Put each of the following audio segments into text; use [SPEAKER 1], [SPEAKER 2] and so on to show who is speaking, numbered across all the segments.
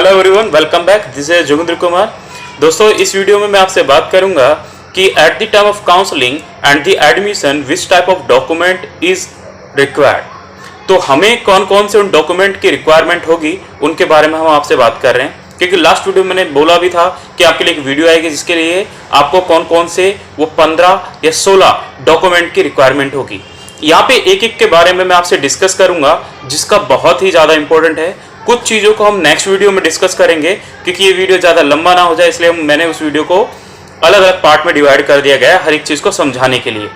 [SPEAKER 1] Hello everyone, welcome back. This is Joginder Kumar. दोस्तों, इस video में मैं आपसे बात करूंगा कि at the time of counselling and the admission which type of document is required. तो हमें कौन कौन से उन डॉक्यूमेंट की रिक्वायरमेंट होगी उनके बारे में हम आपसे बात कर रहे हैं, क्योंकि लास्ट वीडियो में मैंने बोला भी था कि आपके लिए एक वीडियो आएगी जिसके लिए आपको कौन कौन से वो 15 या 16 डॉक्यूमेंट की रिक्वायरमेंट होगी। यहाँ पे एक एक के बारे में मैं आपसे डिस्कस करूंगा, जिसका बहुत ही ज़्यादा इंपॉर्टेंट है। कुछ चीज़ों को हम नेक्स्ट वीडियो में डिस्कस करेंगे, क्योंकि ये वीडियो ज़्यादा लंबा ना हो जाए, इसलिए मैंने उस वीडियो को अलग अलग पार्ट में डिवाइड कर दिया गया है हर एक चीज़ को समझाने के लिए।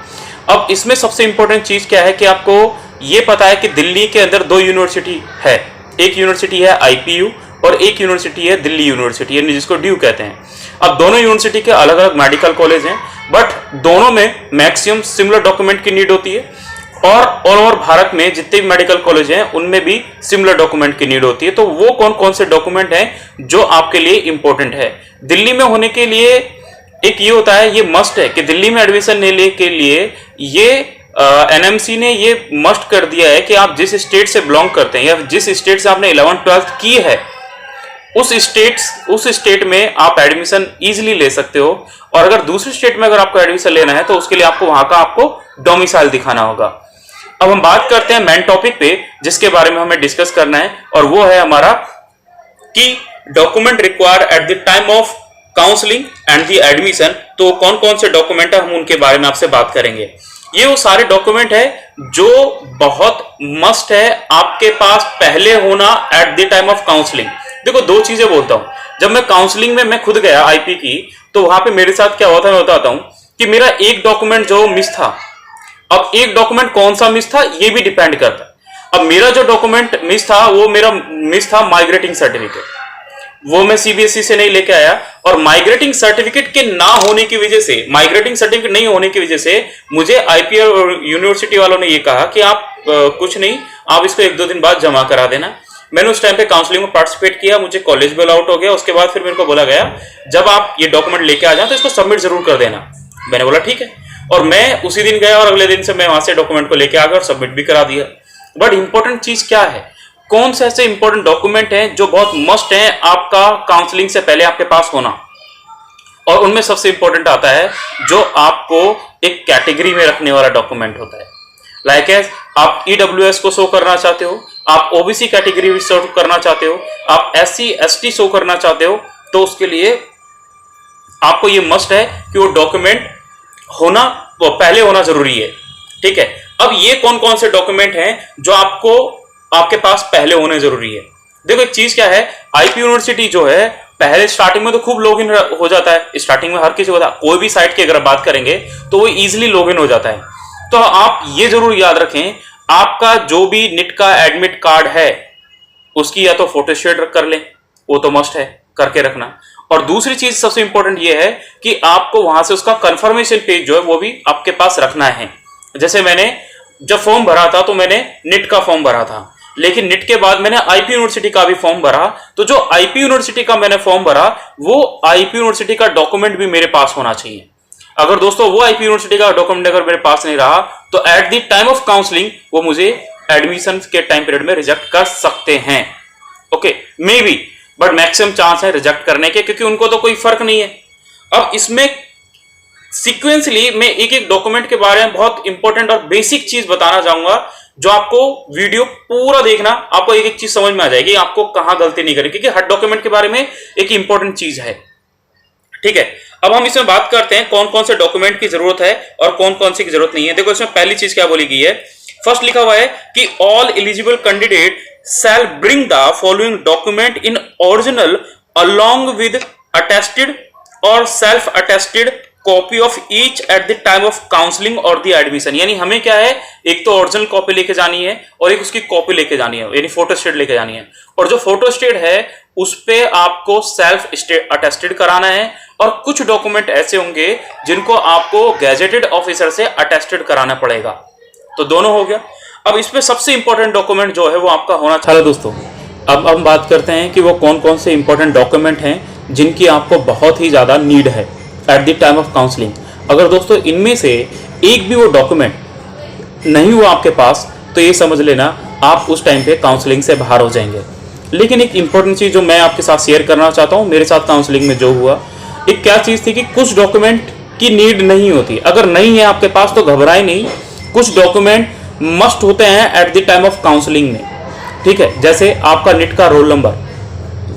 [SPEAKER 1] अब इसमें सबसे इंपॉर्टेंट चीज़ क्या है कि आपको ये पता है कि दिल्ली के अंदर 2 यूनिवर्सिटी है। एक यूनिवर्सिटी है IPU और एक यूनिवर्सिटी है दिल्ली यूनिवर्सिटी, यानी जिसको ड्यू कहते हैं। अब दोनों यूनिवर्सिटी के अलग अलग मेडिकल कॉलेज हैं, बट दोनों में मैक्सिमम सिमिलर डॉक्यूमेंट की नीड होती है, और ऑल ओवर भारत में जितने भी मेडिकल कॉलेज हैं उनमें भी सिमिलर डॉक्यूमेंट की नीड होती है। तो वो कौन कौन से डॉक्यूमेंट हैं जो आपके लिए इंपॉर्टेंट है दिल्ली में होने के लिए? एक ये होता है, ये मस्ट है कि दिल्ली में एडमिशन लेने के लिए ये NMC ने ये मस्ट कर दिया है कि आप जिस स्टेट से बिलोंग करते हैं या जिस स्टेट से आपने 11th-12th की है उस स्टेट में आप एडमिशन इजीली ले सकते हो। और अगर दूसरे स्टेट में अगर आपको एडमिशन लेना है तो उसके लिए आपको वहां का आपको डोमिसाइल दिखाना होगा। अब हम बात करते हैं मेन टॉपिक पे, जिसके बारे में हमें डिस्कस करना है, और वो है हमारा कि document require at the time of counselling and the admission. तो कौन कौन से डॉक्यूमेंट है, हम उनके बारे में आपसे बात करेंगे। ये वो सारे डॉक्यूमेंट है जो बहुत मस्ट है आपके पास पहले होना at the time of counselling. देखो, 2 चीजें बोलता हूं। जब मैं काउंसलिंग में मैं खुद गया IP की, तो वहां पे मेरे साथ क्या हुआ था मैं बताता हूं कि मेरा एक डॉक्यूमेंट जो मिस था। अब एक डॉक्यूमेंट कौन सा मिस था ये भी डिपेंड करता है। अब मेरा जो डॉक्यूमेंट मिस था वो मेरा मिस था माइग्रेटिंग सर्टिफिकेट। वो मैं CBSE से नहीं लेके आया, और माइग्रेटिंग सर्टिफिकेट के ना होने की वजह से, माइग्रेटिंग सर्टिफिकेट नहीं होने की वजह से मुझे IPL और यूनिवर्सिटी वालों ने ये कहा कि आप कुछ नहीं, आप इसको 1-2 दिन बाद जमा करा देना। मैंने उस टाइम पे काउंसलिंग में पार्टिसिपेट किया, मुझे कॉलेज भी अलाउट हो गया। उसके बाद फिर मेरे को बोला गया जब आप ये डॉक्यूमेंट लेके आ जाओ तो इसको सबमिट जरूर कर देना। मैंने बोला ठीक है, और मैं उसी दिन गया और अगले दिन से मैं वहां से डॉक्यूमेंट को लेके आ गया और सबमिट भी करा दिया। बट इंपॉर्टेंट चीज क्या है, कौन से ऐसे इंपॉर्टेंट डॉक्यूमेंट हैं जो बहुत मस्ट हैं आपका काउंसलिंग से पहले आपके पास होना। और उनमें सबसे इंपॉर्टेंट आता है जो आपको एक कैटेगरी में रखने वाला डॉक्यूमेंट होता है। लाइक एज आप EWS को शो करना चाहते हो, आप OBC कैटेगरी भी शो करना चाहते हो, आप SC ST शो करना चाहते हो, तो उसके लिए आपको ये मस्ट है कि वो डॉक्यूमेंट होना, वो पहले होना जरूरी है। ठीक है, अब ये कौन कौन से डॉक्यूमेंट हैं जो आपको आपके पास पहले होने जरूरी है। देखो, एक चीज क्या है, IP यूनिवर्सिटी जो है पहले स्टार्टिंग में तो खूब लॉगिन हो जाता है। स्टार्टिंग में हर किसी को, कोई भी साइट की अगर बात करेंगे तो वो इजीली लॉगिन हो जाता है। तो आप ये जरूर याद रखें, आपका जो भी NIT का एडमिट कार्ड है उसकी या तो फोटोस्टेट कर लें, वो तो मस्ट है करके रखना। और दूसरी चीज सबसे इंपॉर्टेंट ये है कि आपको वहां से उसका कंफर्मेशन पेज जो है वो भी आपके पास रखना है। जैसे मैंने जब फॉर्म भरा था तो मैंने NIT का फॉर्म भरा था, लेकिन NIT के बाद मैंने IP यूनिवर्सिटी का भी फॉर्म भरा। तो जो IP यूनिवर्सिटी का मैंने फॉर्म भरा वो IP यूनिवर्सिटी का डॉक्यूमेंट भी मेरे पास होना चाहिए। अगर दोस्तों वो IP यूनिवर्सिटी का डॉक्यूमेंट अगर मेरे पास नहीं रहा तो at the time of counselling वो मुझे एडमिशन के टाइम पीरियड में रिजेक्ट कर सकते हैं। Okay, may be, but maximum chance है रिजेक्ट करने के, क्योंकि उनको तो कोई फर्क नहीं है। अब इसमें सीक्वेंसली मैं एक एक डॉक्यूमेंट के बारे में बहुत इंपॉर्टेंट और बेसिक चीज बताना चाहूंगा, जो आपको वीडियो पूरा देखना, आपको एक एक चीज समझ में आ जाएगी, आपको कहां गलती नहीं करेगी, क्योंकि हर डॉक्यूमेंट के बारे में एक इंपॉर्टेंट चीज है। ठीक है, अब हम इसमें बात करते हैं कौन कौन से डॉक्यूमेंट की जरूरत है और कौन कौन सी की जरूरत नहीं है। देखो, इसमें पहली चीज क्या बोली गई है, फर्स्ट लिखा हुआ है कि all eligible candidate shall bring the following document in original along with attested or self attested copy of each at the time of counseling or the admission। यानी हमें क्या है, एक तो ओरिजिनल कॉपी लेके जानी है और एक उसकी कॉपी लेके जानी है, यानी फोटो स्टेट लेके जानी है। और जो फोटो स्टेट है उस पे आपको सेल्फ अटेस्टेड कराना है, और कुछ डॉक्यूमेंट ऐसे होंगे जिनको आपको गैजेटेड ऑफिसर से अटेस्टेड कराना पड़ेगा। तो दोनों हो गया। अब इसमें सबसे इंपॉर्टेंट डॉक्यूमेंट जो है वो आपका होना चाहिए। दोस्तों, अब हम बात करते हैं कि वो कौन कौन से इंपॉर्टेंट डॉक्यूमेंट हैं जिनकी आपको बहुत ही ज़्यादा नीड है at the time of counselling. अगर दोस्तों इनमें से एक भी वो डॉक्यूमेंट नहीं हुआ आपके पास तो ये समझ लेना आप उस टाइम पे काउंसलिंग से बाहर हो जाएंगे। लेकिन एक इंपॉर्टेंट चीज जो मैं आपके साथ शेयर करना चाहता हूं, मेरे साथ काउंसलिंग में जो हुआ, एक क्या चीज थी कि कुछ डॉक्यूमेंट की नीड नहीं होती। अगर नहीं है आपके पास तो घबराए नहीं, कुछ डॉक्यूमेंट मस्ट होते हैं at the time of counselling में, ठीक है। जैसे आपका नीट का रोल नंबर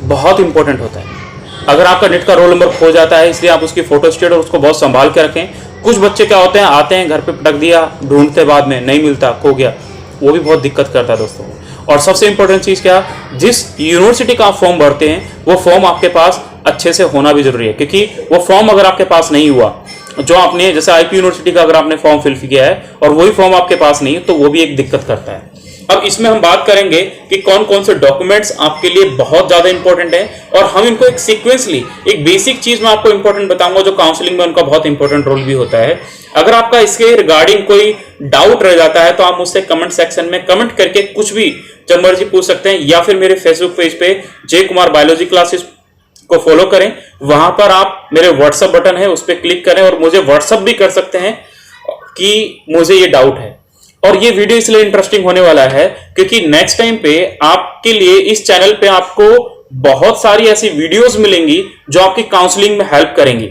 [SPEAKER 1] बहुत इंपॉर्टेंट होता है। अगर आपका नीट का रोल नंबर खो जाता है, इसलिए आप उसकी फोटो स्टेट और उसको बहुत संभाल के रखें। कुछ बच्चे क्या होते हैं, आते हैं घर पे पटक दिया, ढूंढते बाद में नहीं मिलता, खो गया, वो भी बहुत दिक्कत करता है दोस्तों। और सबसे इंपॉर्टेंट चीज क्या, जिस यूनिवर्सिटी का आप फॉर्म भरते हैं वो फॉर्म आपके पास अच्छे से होना भी जरूरी है, क्योंकि वो फॉर्म अगर आपके पास नहीं हुआ, जो आपने जैसे आईपी यूनिवर्सिटी का अगर आपने फॉर्म फिल किया है और वही फॉर्म आपके पास नहीं है, तो वो भी एक दिक्कत करता है। अब इसमें हम बात करेंगे कि कौन कौन से डॉक्यूमेंट्स आपके लिए बहुत ज्यादा इंपॉर्टेंट है, और हम इनको एक सीक्वेंसली, एक बेसिक चीज मैं आपको इंपॉर्टेंट बताऊंगा जो काउंसलिंग में उनका बहुत इंपॉर्टेंट रोल भी होता है। अगर आपका इसके रिगार्डिंग कोई डाउट रह जाता है तो आप मुझसे कमेंट सेक्शन में कमेंट करके कुछ भी जब मर्जी पूछ सकते हैं, या फिर मेरे फेसबुक पेज पे जय कुमार बायोलॉजी क्लासेस को फॉलो करें। वहां पर आप मेरे व्हाट्सएप बटन है उस पर क्लिक करें और मुझे व्हाट्सएप भी कर सकते हैं कि मुझे ये डाउट है। और ये वीडियो इसलिए इंटरेस्टिंग होने वाला है क्योंकि नेक्स्ट टाइम पे आपके लिए इस चैनल पे आपको बहुत सारी ऐसी वीडियोस मिलेंगी जो आपकी काउंसलिंग में हेल्प करेंगी।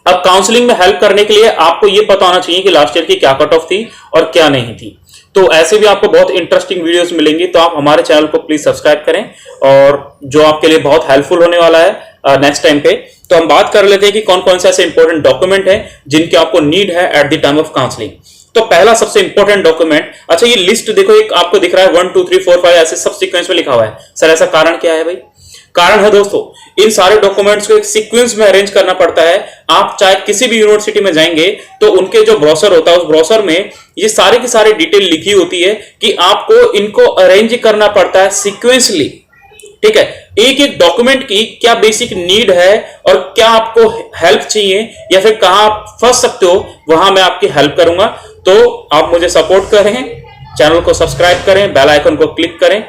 [SPEAKER 1] अब काउंसलिंग में हेल्प करने के लिए आपको ये पता होना चाहिए कि लास्ट ईयर की क्या कट ऑफ थी और क्या नहीं थी। तो ऐसे भी आपको बहुत इंटरेस्टिंग वीडियोस मिलेंगी, तो आप हमारे चैनल को प्लीज सब्सक्राइब करें, और जो आपके लिए बहुत हेल्पफुल होने वाला है नेक्स्ट टाइम पे। तो हम बात कर लेते हैं कि कौन कौन से ऐसे इंपॉर्टेंट डॉक्यूमेंट हैं जिनकी आपको नीड है at the time of counselling. तो पहला सबसे इंपॉर्टेंट डॉक्यूमेंट, अच्छा ये लिस्ट देखो, एक आपको दिख रहा है 1 2 3 4 5 ऐसे सब सीक्वेंस में लिखा हुआ है। सर ऐसा कारण क्या है भाई? कारण है दोस्तों, इन सारे डॉक्यूमेंट्स को एक सीक्वेंस में अरेंज करना पड़ता है। आप चाहे किसी भी यूनिवर्सिटी में जाएंगे तो उनके जो ब्रोशर होता है उस ब्रोशर में ये सारी की सारी डिटेल लिखी होती है कि आपको इनको अरेंज करना पड़ता है सीक्वेंसली, ठीक है। एक एक डॉक्यूमेंट की क्या बेसिक नीड है और क्या आपको हेल्प चाहिए या फिर कहां आप फंस सकते हो, वहां मैं आपकी हेल्प करूंगा। तो आप मुझे सपोर्ट करें, चैनल को सब्सक्राइब करें, बेल आइकन को क्लिक करें,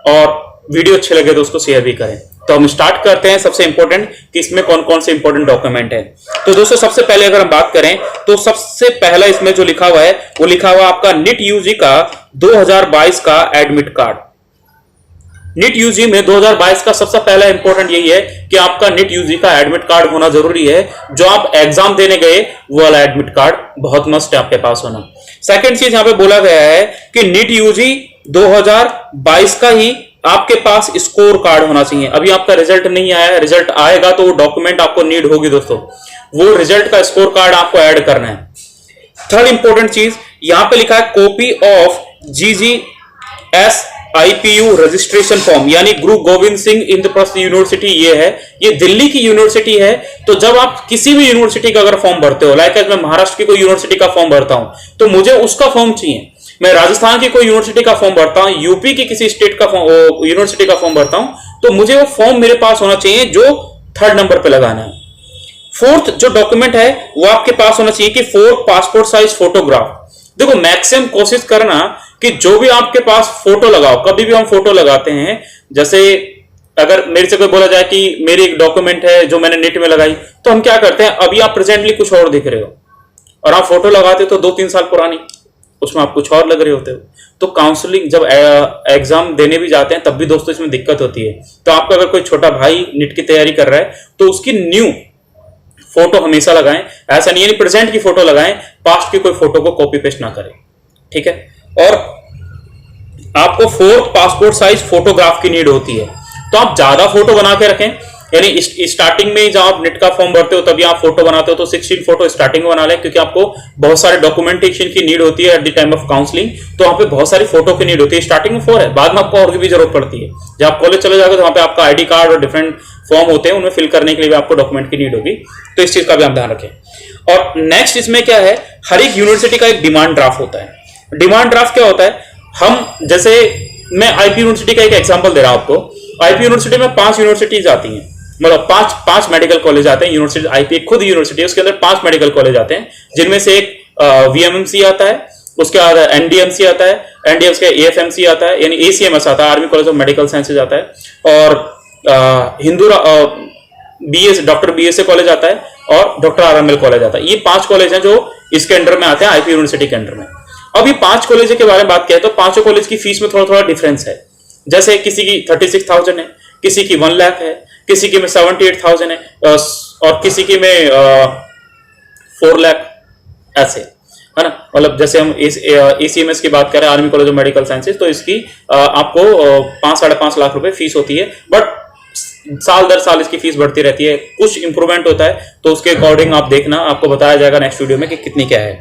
[SPEAKER 1] और वीडियो अच्छे लगे तो उसको शेयर भी करें। तो हम स्टार्ट करते हैं सबसे इंपॉर्टेंट कि इसमें कौन कौन से इंपॉर्टेंट डॉक्यूमेंट है। तो दोस्तों सबसे पहले अगर हम बात करें तो सबसे पहला इसमें जो लिखा हुआ है वो लिखा हुआ आपका नीट यूजी का 2022 का एडमिट कार्ड। नीट यूजी में 2022 का सबसे पहला इंपॉर्टेंट यही है कि आपका नीट यूजी का एडमिट कार्ड होना जरूरी है। जो आप एग्जाम देने गए वो वाला एडमिट कार्ड बहुत मस्ट है आपके पास होना। सेकंड चीज यहां पे बोला गया है कि नीट यूजी 2022 का ही आपके पास स्कोर कार्ड होना चाहिए। अभी आपका रिजल्ट नहीं आया है, रिजल्ट आएगा तो वो डॉक्यूमेंट आपको नीड होगी दोस्तों, वो रिजल्ट का स्कोर कार्ड आपको ऐड करना है। थर्ड इंपॉर्टेंट चीज यहां पे लिखा है copy of GGS IPU registration form, यानी गुरु गोविंद सिंह इंद्रप्रस्थ यूनिवर्सिटी ये है, ये दिल्ली की यूनिवर्सिटी है। तो जब आप किसी भी यूनिवर्सिटी का अगर फॉर्म भरते हो, लाइक मैं महाराष्ट्र की कोई यूनिवर्सिटी का फॉर्म भरता हूं तो मुझे उसका फॉर्म चाहिए। मैं राजस्थान की कोई यूनिवर्सिटी का फॉर्म भरता हूं, यूपी की किसी स्टेट का यूनिवर्सिटी का फॉर्म भरता हूं, तो मुझे वो फॉर्म मेरे पास होना चाहिए जो 3rd नंबर पे लगाना है। फोर्थ जो डॉक्यूमेंट है वो आपके पास होना चाहिए कि 4 पासपोर्ट साइज फोटोग्राफ। देखो मैक्सिमम कोशिश करना कि जो भी आपके पास फोटो लगाओ, कभी भी हम फोटो लगाते हैं, जैसे अगर मेरे से कोई बोला जाए कि मेरी एक डॉक्यूमेंट है जो मैंने नेट में लगाई, तो हम क्या करते हैं, अभी आप प्रेजेंटली कुछ और दिख रहे हो और आप फोटो लगाते हो तो 2-3 साल पुरानी, उसमें आप कुछ और लग रहे होते हो। तो काउंसलिंग जब एग्जाम देने भी जाते हैं तब भी दोस्तों इसमें दिक्कत होती है। तो आपका अगर कोई छोटा भाई नीट की तैयारी कर रहा है तो उसकी न्यू फोटो हमेशा लगाएं, ऐसा नहीं है प्रेजेंट की फोटो लगाएं, पास्ट की कोई फोटो को कॉपी पेस्ट ना करें, ठीक है। और आपको 4 पासपोर्ट साइज फोटोग्राफ की नीड होती है, तो आप ज्यादा फोटो बना के रखें, यानी स्टार्टिंग में जब आप नेट का फॉर्म भरते हो तभी आप फोटो बनाते हो तो 16 फोटो स्टार्टिंग में बना लें, क्योंकि आपको बहुत सारे डॉक्यूमेंटेशन की नीड होती है at the time of counselling. तो वहां पे बहुत सारी फोटो की नीड होती है। स्टार्टिंग में 4 है, बाद में आपको और की भी जरूरत पड़ती है। जब आप कॉलेज चले जाओगे तो वहां पे आपका आईडी कार्ड और डिफरेंट फॉर्म होते हैं, उनमें फिल करने के लिए भी आपको डॉक्यूमेंट की नीड होगी। तो इस चीज का भी आप ध्यान रखें। और नेक्स्ट इसमें क्या है, हर एक यूनिवर्सिटी का एक डिमांड ड्राफ्ट होता है। डिमांड ड्राफ्ट क्या होता है, हम जैसे मैं आईपी यूनिवर्सिटी का एक एग्जांपल दे रहा हूं आपको। आईपी यूनिवर्सिटी में 5 यूनिवर्सिटीज आती हैं, मतलब 5 मेडिकल कॉलेज आते हैं। यूनिवर्सिटी आईपी खुद यूनिवर्सिटी है, उसके अंदर 5 मेडिकल कॉलेज आते हैं, जिनमें से एक VMMC आता है, उसके बाद NDMC आता है, NDMC का AFMC आता है, यानी ACMS आता है, army college of medical sciences आता है, और हिंदू डॉक्टर BSA कॉलेज आता है, और डॉक्टर RML कॉलेज आता है। ये 5 कॉलेज हैं जो इसके अंडर में आते हैं, आईपी यूनिवर्सिटी के अंडर में। अब ये 5 कॉलेज के बारे में बात किया तो 5 कॉलेज की फीस में थोड़ा थोड़ा डिफरेंस है। जैसे किसी की 36,000 है, किसी की 1 लाख है, किसी की में 78,000 है, और किसी की में 4 लाख, ऐसे है ना। मतलब जैसे हम इस ACMS की बात करें, army college of medical sciences, तो इसकी आपको 5-5.5 लाख रुपए फीस होती है, बट साल दर साल इसकी फीस बढ़ती रहती है, कुछ इंप्रूवमेंट होता है, तो उसके अकॉर्डिंग आप देखना, आपको बताया जाएगा नेक्स्ट वीडियो में कि कितनी क्या है।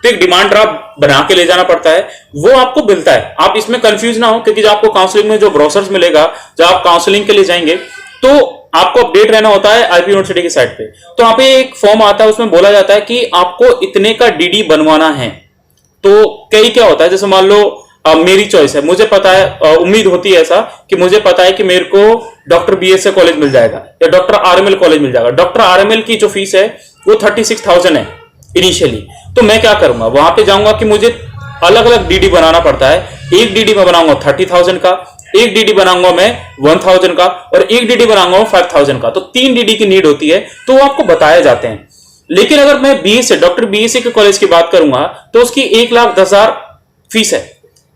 [SPEAKER 1] तो एक डिमांड ड्राफ्ट बना के ले जाना पड़ता है, वो आपको मिलता है। आप इसमें कंफ्यूज ना हो, क्योंकि जो आपको काउंसलिंग में जो ब्रोशर्स मिलेगा, जब आप काउंसलिंग के लिए जाएंगे तो आपको अपडेट रहना होता है आईपी यूनिवर्सिटी की साइट पे। तो यहाँ पे एक फॉर्म आता है, उसमें बोला जाता है कि आपको इतने का डीडी बनवाना है। तो कई क्या होता है, जैसे मान लो मेरी चॉइस है, मुझे पता है, उम्मीद होती है ऐसा कि मुझे पता है कि मेरे को डॉक्टर BSA कॉलेज मिल जाएगा या डॉक्टर RML कॉलेज मिल जाएगा। डॉक्टर RML की जो फीस है वो 36,000 है इनिशियली। तो मैं क्या करूंगा, वहां पे जाऊंगा कि मुझे अलग अलग डीडी बनाना पड़ता है। एक डीडी में बनाऊंगा 30,000 का, एक डीडी बनाऊंगा मैं 1,000 का, और एक डीडी बनाऊंगा 5,000 का। तो 3 डीडी की नीड होती है, तो वो आपको बताए जाते हैं। लेकिन अगर मैं BSA डॉक्टर BSA के कॉलेज की बात करूंगा तो उसकी 1,10,000 फीस है,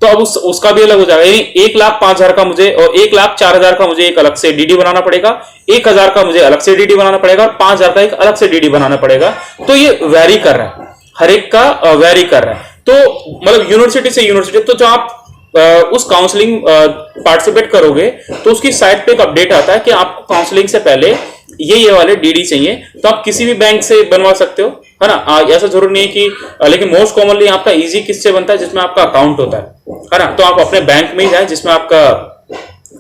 [SPEAKER 1] तो अब उसका भी अलग हो जाएगा। यानी 1,05,000 का मुझे और 1,04,000 का मुझे एक अलग से डीडी बनाना पड़ेगा, 1,000 का मुझे अलग से डीडी बनाना पड़ेगा, और 5,000 का एक अलग से डीडी बनाना पड़ेगा। तो ये वेरी कर रहा है, हर एक का वेरी कर रहा है। तो मतलब यूनिवर्सिटी से यूनिवर्सिटी, तो जो आप उस काउंसलिंग पार्टिसिपेट करोगे तो उसकी साइट पे एक अपडेट आता है कि आपको काउंसलिंग से पहले ये वाले डीडी चाहिए, तो आप किसी भी बैंक से बनवा सकते हो, है ना। ऐसा जरूर नहीं है कि, लेकिन मोस्ट कॉमनली आपका इजी किससे बनता है, जिसमें आपका अकाउंट होता है ना। तो आप अपने बैंक में ही जाए जिसमें आपका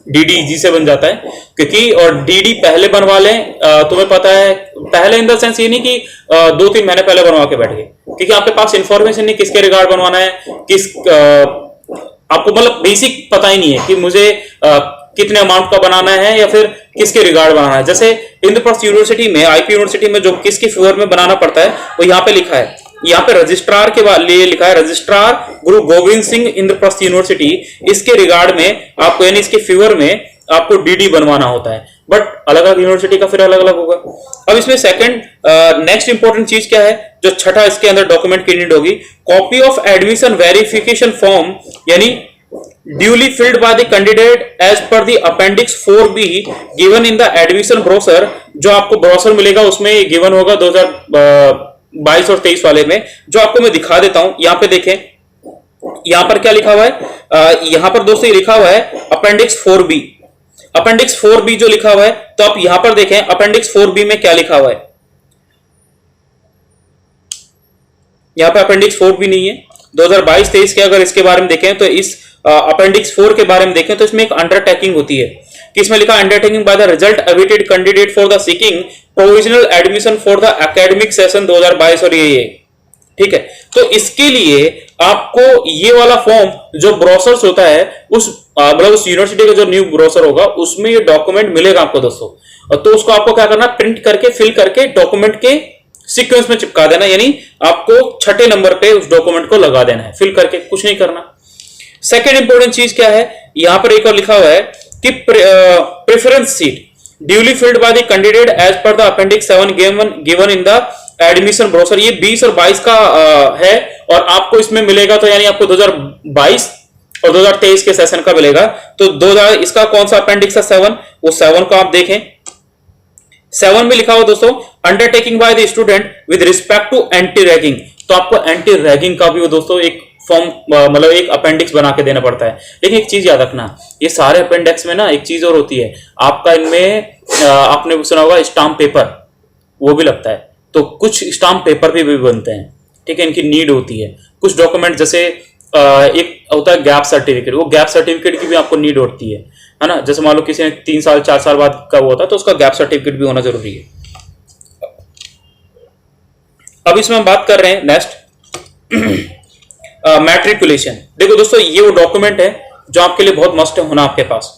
[SPEAKER 1] डीडी इजी से बन जाता है, क्योंकि और डीडी पहले बनवा लें, तुम्हें पता है, पहले इन द सेंस ये नहीं कि 2-3 महीने पहले बनवा के बैठ गए, क्योंकि आपके पास इंफॉर्मेशन नहीं किसके रिगार्ड बनवाना है, आपको मतलब बेसिक पता ही नहीं है कि मुझे कितने अमाउंट का बनाना है या फिर किसके रिगार्ड बनाना है। जैसे इंद्रप्रस्थ यूनिवर्सिटी में, आईपी यूनिवर्सिटी में जो किसके फेवर में बनाना पड़ता है वो यहाँ पे लिखा है। यहाँ पे रजिस्ट्रार के लिए लिखा है, रजिस्ट्रार गुरु गोविंद सिंह इंद्रप्रस्थ यूनिवर्सिटी, इसके रिगार्ड में आपको, यानी इसके फेवर में आपको डीडी बनवाना होता है। बट अलग अलग यूनिवर्सिटी का फिर अलग अलग होगा। अब इसमें सेकंड नेक्स्ट इंपॉर्टेंट चीज क्या है, जो छठा इसके अंदर डॉक्यूमेंट की नीड होगी, copy of admission verification form, यानी duly filled by the candidate as per the appendix 4B given in the admission brochure। जो आपको ब्रोशर मिलेगा उसमें गिवन होगा 2022 और 23 वाले में, जो आपको मैं दिखा देता हूं। यहाँ पे देखें, यहाँ पर क्या लिखा हुआ है, यहाँ पर दोस्तों लिखा हुआ है अपेंडिक्स 4B। अपेंडिक्स 4B जो लिखा हुआ है, तो आप यहां पर देखें अपेंडिक्स 4B में क्या लिखा हुआ है। यहाँ पे अपेंडिक्स 4B नहीं है। 2022-23 के अगर इसके बारे में देखें तो इस अपेंडिक्स 4 के बारे में देखें तो इसमें एक अंडरटेकिंग होती है कि इसमें लिखा undertaking by the result awaited candidate for the seeking provisional admission for the academic session 2022, और ये ठीक है। तो इसके लिए आपको ये वाला फॉर्म जो ब्रोशर्स होता है, उस मतलब उस यूनिवर्सिटी का जो न्यू ब्रोशर होगा उसमें ये डॉक्यूमेंट मिलेगा आपको दोस्तों। तो उसको आपको क्या करना, प्रिंट करके फिल करके डॉक्यूमेंट के सीक्वेंस में चिपका देना, यानी आपको छठे नंबर पे उस डॉक्यूमेंट को लगा देना है, फिल करके, कुछ नहीं करना। सेकेंड इंपॉर्टेंट चीज क्या है, यहां पर एक और लिखा हुआ है कि preference seat duly filled by the candidate as per the appendix 7 given in the admission brochure. ये 20 और 22 का है, और आपको इसमें मिलेगा, तो यानी आपको 2022 और 2023 के सेशन का मिलेगा। तो 2000 इसका कौन सा अपेंडिक्स है, 7, वो 7 को आप देखें। 7 में लिखा हुआ दोस्तों undertaking by the student with respect to anti ragging. तो आपको एंटी रैगिंग का भी वो दोस्तों एक फॉर्म, मतलब एक अपेंडिक्स बना के देना पड़ता है। लेकिन एक चीज याद रखना, ये सारे अपेंडिक्स में ना एक चीज और होती है, आपका इनमें आपने सुना होगा स्टाम्प पेपर, वो भी लगता है। तो कुछ स्टाम्प पेपर भी बनते हैं, ठीक है, इनकी नीड होती है। कुछ डॉक्यूमेंट जैसे एक होता है गैप सर्टिफिकेट, वो गैप सर्टिफिकेट की भी आपको नीड होती है ना। जैसे मान लो किसी ने 3 साल 4 साल बाद का वो होता है, तो उसका गैप सर्टिफिकेट भी होना जरूरी है। अब इसमें हम बात कर रहे हैं नेक्स्ट मैट्रिकुलेशन। देखो दोस्तों, ये वो डॉक्यूमेंट है जो आपके लिए बहुत मस्ट है होना आपके पास।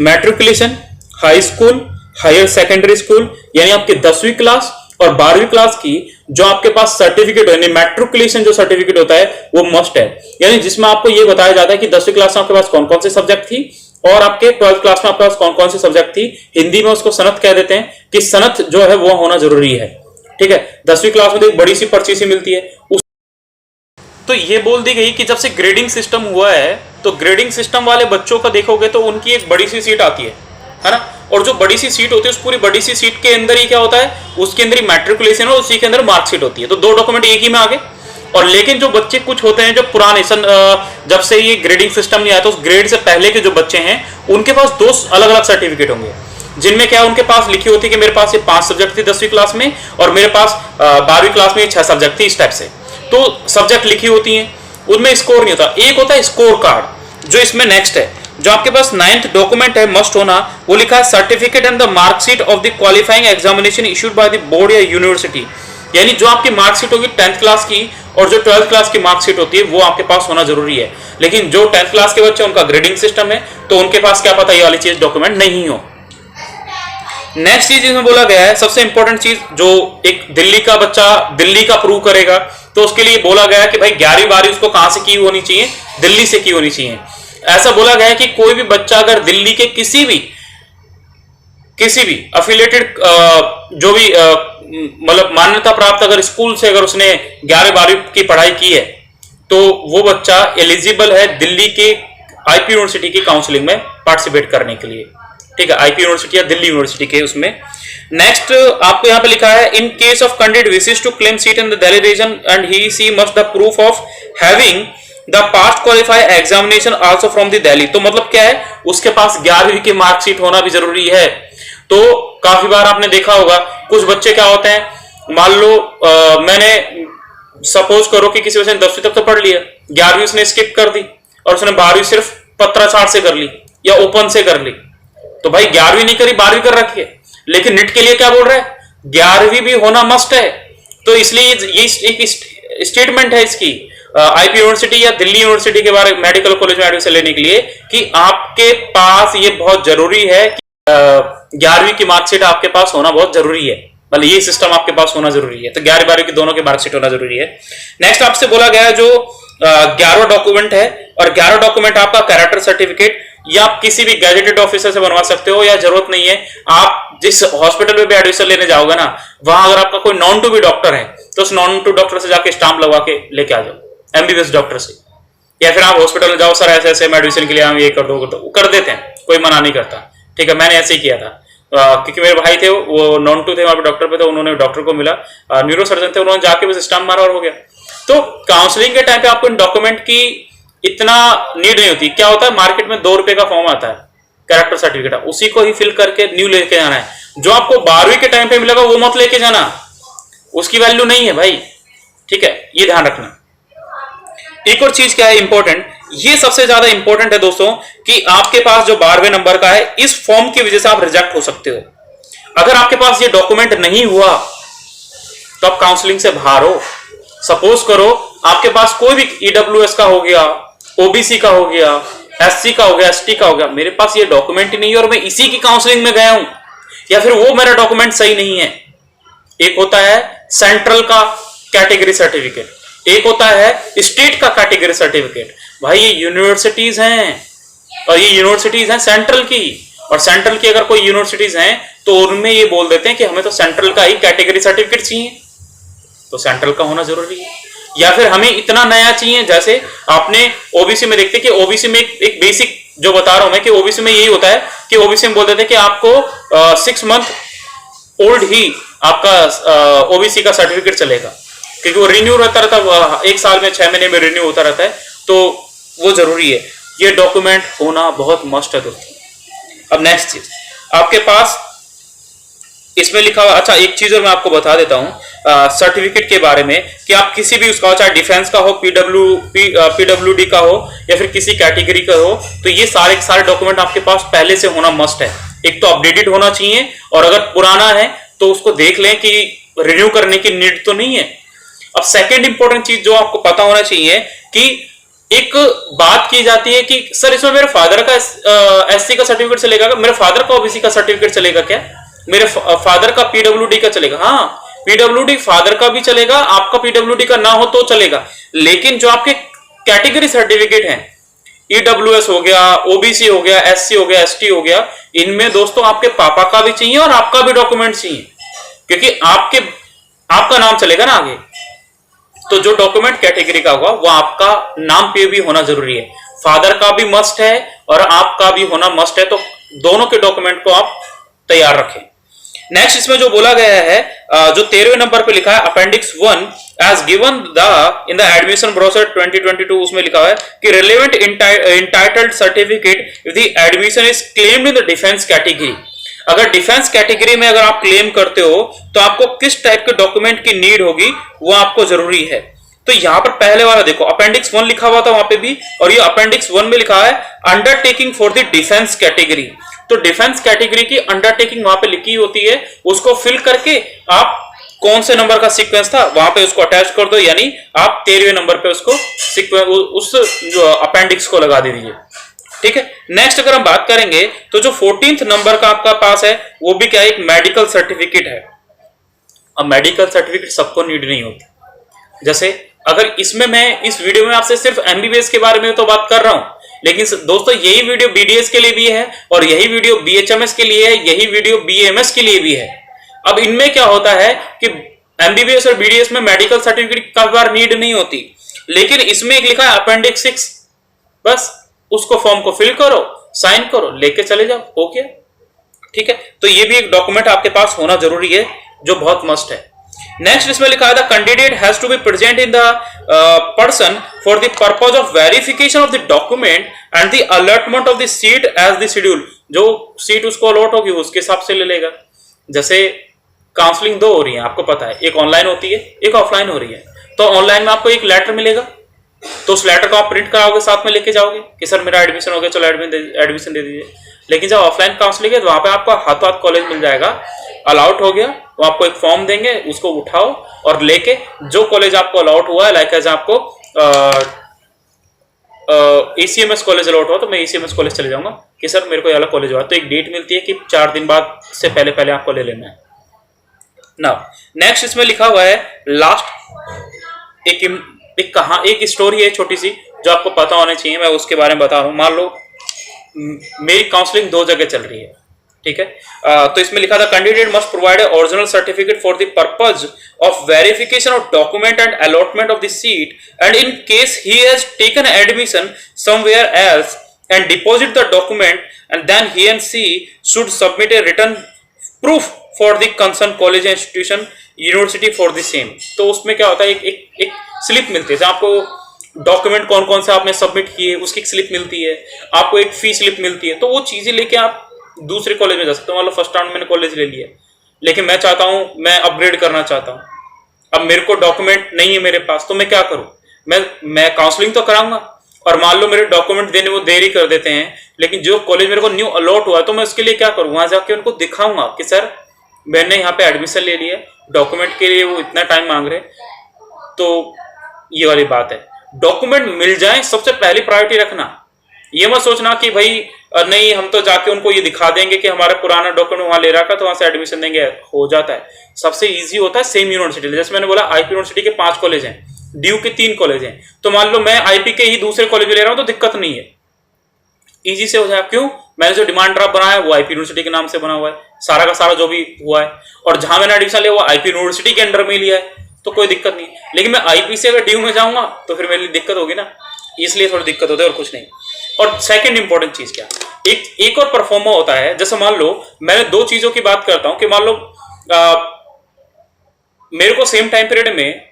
[SPEAKER 1] Matriculation high school, higher secondary school, यानी आपके 10वीं क्लास और 12वीं क्लास की जो आपके पास सर्टिफिकेट है, यानी मैट्रिकुलेशन जो सर्टिफिकेट होता है वो मस्ट है। यानी जिसमें आपको ये बताया जाता है कि 10वीं क्लास में आपके पास कौन कौन से सब्जेक्ट थी, और आपके 12th क्लास में आपके पास कौन कौन से सब्जेक्ट थी। हिंदी में उसको सनत कह देते हैं, कि सनत जो है वो होना जरूरी है, ठीक है। 10वीं क्लास में एक बड़ी सी पर्ची सी मिलती है। तो ये बोल दी गई कि जब से ग्रेडिंग सिस्टम हुआ है तो ग्रेडिंग सिस्टम वाले बच्चों का देखोगे तो उनकी एक बड़ी सी सीट आती है ना, और जो बड़ी सी सीट होती है उस पूरी बड़ी सी सीट के अंदर ही क्या होता है, उसके अंदर ही मैट्रिकुलेशन और उसी के अंदर मार्कशीट होती है। तो दो डॉक्यूमेंट एक ही में आ गए। और लेकिन जो बच्चे कुछ होते हैं जो पुराने जब से ये ग्रेडिंग सिस्टम नहीं आया, तो उस ग्रेड से पहले के जो बच्चे हैं उनके पास दो अलग अलग सर्टिफिकेट होंगे, जिनमें क्या उनके पास लिखी होती है कि मेरे पास ये 5 सब्जेक्ट थी 10वीं क्लास में, और मेरे पास 12वीं क्लास में 6 सब्जेक्ट थी, इस टाइप से। तो सब्जेक्ट लिखी होती हैं, उनमें स्कोर नहीं होता। एक होता है स्कोर कार्ड, जो इसमें नेक्स्ट है, जो आपके पास 9th डॉक्यूमेंट है मस्ट होना, वो लिखा है certificate and the marksheet of the qualifying examination issued by the board या यूनिवर्सिटी। यानी जो आपकी मार्कशीट होगी 10th क्लास की और जो 12th क्लास की मार्कशीट होती है वो आपके पास होना जरूरी है। लेकिन जो 10th क्लास के बच्चे उनका ग्रेडिंग सिस्टम है, तो उनके पास क्या पता ये वाली चीज डॉक्यूमेंट नहीं हो। नेक्स्ट चीज इसमें बोला गया है, सबसे इंपॉर्टेंट चीज, जो एक दिल्ली का बच्चा दिल्ली का प्रूव करेगा, तो उसके लिए बोला गया है कि भाई 11वीं 12वीं उसको कहां से की होनी चाहिए, दिल्ली से की होनी चाहिए। ऐसा बोला गया है कि कोई भी बच्चा अगर दिल्ली के किसी भी अफिलिएटेड जो भी मतलब मान्यता प्राप्त अगर स्कूल से अगर उसने 11वीं 12वीं की पढ़ाई की है, तो वो बच्चा एलिजिबल है दिल्ली के आईपी यूनिवर्सिटी की काउंसलिंग में पार्टिसिपेट करने के लिए। ठीक है, आईपी यूनिवर्सिटी या दिल्ली यूनिवर्सिटी के उसमें। नेक्स्ट आपको यहां पे लिखा है, in case of candidate wishes to claim seat in the Delhi region and he she must the proof of having the past qualify examination also from the Delhi. तो मतलब क्या है, उसके पास 11वीं की मार्कशीट होना भी जरूरी है। तो काफी बार आपने देखा होगा कुछ बच्चे क्या होते हैं, मान लो मैंने सपोज करो कि किसी वजह से 10वीं तक तो पढ़ लिया, 11वीं उसने स्किप कर दी और उसने 12वीं सिर्फ पत्राचार से कर ली या ओपन से कर ली। तो भाई 11वीं नहीं करी, 12वीं कर रखी है, लेकिन नेट के लिए क्या बोल रहा है, 11वीं भी होना मस्ट है। तो इसलिए ये एक स्टेटमेंट है इसकी आईपी यूनिवर्सिटी या दिल्ली यूनिवर्सिटी के बारे में मेडिकल कॉलेज में एडमिशन लेने के लिए, कि आपके पास ये बहुत जरूरी है कि 11वीं की मार्कशीट आपके पास होना बहुत जरूरी है, मतलब ये सिस्टम आपके पास होना जरूरी है। तो 11वीं 12वीं की दोनों की मार्कशीट होना जरूरी है। नेक्स्ट आपसे बोला गया है जो 11वां डॉक्यूमेंट है, और 11वां डॉक्यूमेंट आपका कैरेक्टर सर्टिफिकेट, या आप किसी भी गैजेटेड ऑफिसर से बनवा सकते हो, या जरूरत नहीं है, आप जिस हॉस्पिटल में भी एडमिशन लेने जाओगे ना, वहां अगर आपका कोई नॉन टू बी डॉक्टर है तो उस नॉन टू डॉक्टर से जाके स्टाम्प लगवा के लेके आ जाओ, एमबीबीएस डॉक्टर से। या फिर आप हॉस्पिटल में जाओ, सर ऐसे ऐसे एडमिशन के लिए हम ये कर दो, कर देते हैं, कोई मना नहीं करता। ठीक है, मैंने ऐसे ही किया था, क्योंकि मेरे भाई थे वो नॉन टू थे, वहां पे डॉक्टर पे, तो उन्होंने डॉक्टर को मिला, न्यूरो सर्जन थे, उन्होंने जाके बस स्टाम्प मारा और हो गया। तो काउंसलिंग के टाइम पे आपको इन डॉक्यूमेंट की इतना नीड नहीं होती। क्या होता है, मार्केट में 2 रुपए का फॉर्म आता है कैरेक्टर सर्टिफिकेट, उसी को ही फिल करके न्यू लेके जाना है। जो आपको 12वीं के टाइम पे मिलेगा वो मत लेके जाना, उसकी वैल्यू नहीं है भाई। ठीक है, ये ध्यान रखना। एक और चीज क्या है इंपॉर्टेंट, ये सबसे ज्यादा इंपॉर्टेंट है दोस्तों, कि आपके पास जो 12वें नंबर का है, इस फॉर्म की वजह से आप रिजेक्ट हो सकते हो। अगर आपके पास ये डॉक्यूमेंट नहीं हुआ तो आप काउंसलिंग से बाहर हो। सपोज करो आपके पास कोई भी ईडब्ल्यूएस का हो गया, ओबीसी का हो गया, एससी का हो गया, एसटी का हो गया, मेरे पास ये डॉक्यूमेंट ही नहीं है और मैं इसी की काउंसलिंग में गया हूं, या फिर वो मेरा डॉक्यूमेंट सही नहीं है। एक होता है सेंट्रल का कैटेगरी सर्टिफिकेट, एक होता है स्टेट का कैटेगरी सर्टिफिकेट। भाई ये यूनिवर्सिटीज हैं, और ये यूनिवर्सिटीज हैं सेंट्रल की, और सेंट्रल की अगर कोई यूनिवर्सिटीज हैं तो उनमें ये बोल देते हैं कि हमें तो सेंट्रल का ही कैटेगरी सर्टिफिकेट चाहिए, तो सेंट्रल का होना जरूरी है। या फिर हमें इतना नया चाहिए, जैसे आपने ओबीसी में देखते कि ओबीसी में एक बेसिक जो बता रहा हूं मैं, कि ओबीसी में यही होता है कि ओबीसी में बोल देते हैं कि आपको 6 मंथ ओल्ड ही आपका ओबीसी का सर्टिफिकेट चलेगा, क्योंकि वो रिन्यू रहता है, 1 साल में 6 महीने में रिन्यू होता रहता है, तो वो जरूरी है। ये डॉक्यूमेंट होना बहुत मस्ट है दोस्तों। अब नेक्स्ट चीज आपके पास इसमें लिखा हुआ, अच्छा एक चीज और मैं आपको बता देता हूं सर्टिफिकेट के बारे में, कि आप किसी भी उसका, चाहे डिफेंस का हो, पीडब्ल्यूडी का हो, या फिर किसी कैटेगरी का हो, तो ये सारे डॉक्यूमेंट आपके पास पहले से होना मस्ट है। एक तो अपडेटेड होना चाहिए, और अगर पुराना है तो उसको देख लें कि रिन्यू करने की नीड तो नहीं है। अब सेकेंड इंपॉर्टेंट चीज जो आपको पता होना चाहिए, कि एक बात की जाती है कि सर इसमें मेरे फादर का एससी का सर्टिफिकेट चलेगा, मेरे फादर का ओबीसी का सर्टिफिकेट चलेगा क्या, मेरे फादर का पीडब्ल्यूडी का चलेगा? हाँ, पीडब्ल्यूडी फादर का भी चलेगा, आपका पीडब्ल्यूडी का ना हो तो चलेगा, लेकिन जो आपके कैटेगरी सर्टिफिकेट हैं, ईडब्ल्यूएस हो गया, ओबीसी हो गया, एससी हो गया, एसटी हो गया, इनमें दोस्तों आपके पापा का भी चाहिए और आपका भी डॉक्यूमेंट चाहिए, क्योंकि आपका नाम चलेगा ना आगे। तो जो डॉक्यूमेंट कैटेगरी का होगा वो आपका नाम पे भी होना जरूरी है। फादर का भी मस्ट है और आपका भी होना मस्ट है, तो दोनों के डॉक्यूमेंट को आप तैयार रखें। नेक्स्ट इसमें जो बोला गया है, जो 13वें नंबर पे लिखा है appendix 1 as given in the admission brochure 2022, उसमें लिखा है कि relevant entitled certificate if the admission is claimed in the defence category. अगर डिफेंस कैटेगरी में अगर आप क्लेम करते हो तो आपको किस टाइप के डॉक्यूमेंट की नीड होगी वो आपको जरूरी है। तो यहां पर पहले वाला देखो, अपेंडिक्स 1 लिखा हुआ था वहां पे भी, और ये अपेंडिक्स 1 में लिखा है undertaking for the defence category. तो डिफेंस कैटेगरी की अंडरटेकिंग वहां पे लिखी होती है, उसको फिल करके आप कौन से नंबर का सीक्वेंस था वहां पे उसको अटैच कर दो, यानी आप 13वें नंबर पे उसको उस जो अपेंडिक्स को लगा दीजिए। ठीक है। नेक्स्ट अगर हम बात करेंगे तो जो 14th नंबर का आपका पास है वो भी क्या है, एक मेडिकल सर्टिफिकेट है। अब मेडिकल सर्टिफिकेट सबको नीड नहीं होती, जैसे अगर इसमें मैं इस वीडियो में आपसे सिर्फ एमबीबीएस के बारे में तो बात कर रहा हूं, लेकिन दोस्तों यही वीडियो बीडीएस के लिए भी है और यही वीडियो बीएचएमएस के लिए है, यही वीडियो बीएमएस के लिए भी है। अब इनमें क्या होता है कि एमबीबीएस और बीडीएस में मेडिकल सर्टिफिकेट का बार नीड नहीं होती, लेकिन इसमें एक लिखा है अपेंडिक्स 6, बस उसको फॉर्म को फिल करो, साइन करो, लेके चले जाओ, ओके। ठीक है, तो ये भी एक डॉक्यूमेंट आपके पास होना जरूरी है जो बहुत मस्ट है। नेक्स्ट इसमें लिखा है the candidate has to be present in the person for the purpose of verification of the document and the allotment of the seat as the schedule. जो सीट उसको अलॉट होगी उसके हिसाब से ले लेगा। जैसे काउंसलिंग 2 हो रही है, आपको पता है, एक ऑनलाइन होती है एक ऑफलाइन हो रही है। तो ऑनलाइन में आपको एक लेटर मिलेगा, तो उस लेटर को आप प्रिंट कराओगे, साथ में लेके जाओगे कि सर मेरा एडमिशन हो गया, चलो एडमिशन दे दीजिए। लेकिन जब ऑफलाइन काउंसलिंग है तो वहां पे आपको हाथों हाथ कॉलेज मिल जाएगा, अलाउट हो गया, वो आपको एक फॉर्म देंगे, उसको उठाओ और लेके जो कॉलेज आपको अलाउट हुआ है, लाइक एज आपको एसीएमएस कॉलेज अलाउट हुआ तो मैं एसीएमएस कॉलेज चले जाऊंगा कि सर मेरे को ये वाला कॉलेज हुआ, तो एक डेट मिलती है कि 4 दिन बाद से पहले पहले आपको ले लेना है ना। नेक्स्ट इसमें लिखा हुआ है लास्ट एक स्टोरी है छोटी सी जो आपको पता होना चाहिए, मैं उसके बारे में बता रहा हूं। मान लो मेरी काउंसलिंग 2 जगह चल रही है, ठीक है। तो इसमें लिखा था candidate must provide original certificate for the purpose of verification of document and allotment of the seat and in case he has taken admission somewhere else and deposit the document and then he and she should submit a return proof for the concern college institution university for the same. तो उसमें क्या होता है, एक slip मिलती है, जहां आपको डॉक्यूमेंट कौन कौन से आपने सबमिट किए उसकी एक स्लिप मिलती है, आपको एक फी स्लिप मिलती है। तो वो चीजें लेके आप दूसरे कॉलेज में जा सकते हो। मान लो फर्स्ट राउंड मैंने कॉलेज ले लिया, लेकिन मैं चाहता हूं, मैं अपग्रेड करना चाहता हूं, अब मेरे को डॉक्यूमेंट नहीं है मेरे पास, तो मैं क्या करूं, मैं काउंसलिंग तो कराऊंगा और मान लो मेरे डॉक्यूमेंट देने वो देरी कर देते हैं, लेकिन जो कॉलेज मेरे को न्यू अलॉट हुआ है तो मैं उसके लिए क्या करूं, वहां जाके उनको दिखाऊंगा कि सर मैंने यहाँ पे एडमिशन ले लिया, डॉक्यूमेंट के लिए वो इतना टाइम मांग रहे। तो ये वाली बात है, डॉक्यूमेंट मिल जाए सबसे पहली प्रायोरिटी रखना। ये मत सोचना कि भाई नहीं हम तो जाके उनको ये दिखा देंगे कि हमारा पुराना डॉक्यूमेंट वहां ले रखा तो वहां से एडमिशन देंगे, हो जाता है। सबसे इजी होता है सेम यूनिवर्सिटी, जैसे मैंने बोला आईपी यूनिवर्सिटी के 5 कॉलेज हैं, ड्यू के 3 कॉलेज हैं, तो मान लो मैं आईपी के ही दूसरे कॉलेज में ले रहा हूं तो दिक्कत नहीं है, इजी से हो जाए। क्यों, मैंने जो डिमांड ड्राफ्ट बनाया है वो आईपी यूनिवर्सिटी के नाम से बना हुआ है, सारा का सारा जो भी हुआ है, और जहां मैंने एडमिशन लिया वो आईपी यूनिवर्सिटी के अंडर में लिया है, तो कोई दिक्कत नहीं। लेकिन मैं आईपी से अगर ड्यू में जाऊंगा तो फिर मेरे लिए दिक्कत होगी ना, इसलिए थोड़ी दिक्कत होती है और कुछ नहीं। और सेकंड इंपॉर्टेंट चीज क्या, एक और परफॉर्मा होता है। जैसे मान लो मैंने 2 चीजों की बात करता हूं कि मान लो मेरे को सेम टाइम पीरियड में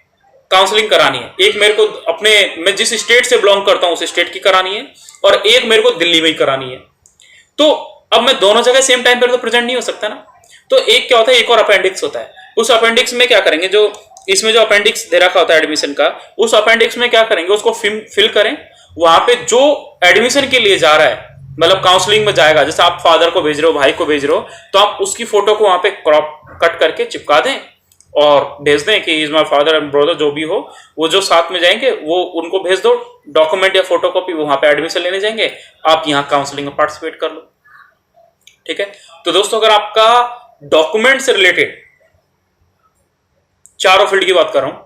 [SPEAKER 1] काउंसलिंग करानी है, एक मेरे को अपने मैं जिस स्टेट से बिलोंग करता हूं उस स्टेट की करानी है और एक मेरे को दिल्ली में ही करानी है। तो अब मैं दोनों जगह सेम टाइम पर तो प्रेजेंट नहीं हो सकता ना। तो एक क्या होता है, एक और अपेंडिक्स होता है। उस अपेंडिक्स में क्या करेंगे, जो इसमें जो अपेंडिक्स दे रखा होता है एडमिशन का, उस अपेंडिक्स में क्या करेंगे, उसको फिल करें। वहां पे जो एडमिशन के लिए जा रहा है, मतलब काउंसलिंग में जाएगा, जैसे आप फादर को भेज रहे हो, भाई को भेज रहे हो, तो आप उसकी फोटो को वहां पे क्रॉप कट करके चिपका दें और भेज दें कि is my father and brother, जो भी हो, वो जो साथ में जाएंगे वो उनको भेज दो डॉक्यूमेंट या फोटो कॉपी, वहां पे एडमिशन लेने जाएंगे, आप यहाँ काउंसलिंग में पार्टिसिपेट कर लो। ठीक है, तो दोस्तों अगर आपका डॉक्यूमेंट से रिलेटेड चारों फील्ड की बात कर रहा हूं,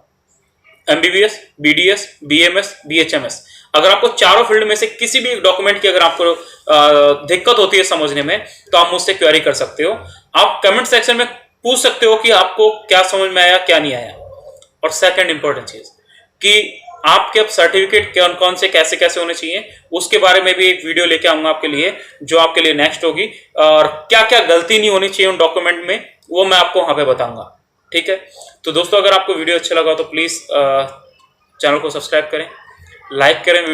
[SPEAKER 1] एमबीबीएस, बीडीएस, बीएमएस, बीएचएमएस, अगर आपको चारों फील्ड में से किसी भी एक डॉक्यूमेंट की अगर आपको दिक्कत होती है समझने में, तो आप मुझसे क्वेरी कर सकते हो। आप कमेंट सेक्शन में पूछ सकते हो कि आपको क्या समझ में आया क्या नहीं आया। और सेकंड इंपॉर्टेंट चीज कि आपके अब सर्टिफिकेट कौन कौन से कैसे कैसे होने चाहिए उसके बारे में भी एक वीडियो लेके आऊंगा आपके लिए, जो आपके लिए नेक्स्ट होगी। और क्या क्या गलती नहीं होनी चाहिए उन डॉक्यूमेंट में वो मैं आपको वहां पे बताऊंगा। ठीक है, तो दोस्तों अगर आपको वीडियो अच्छा लगा तो प्लीज चैनल को सब्सक्राइब करें, लाइक करें वीडियो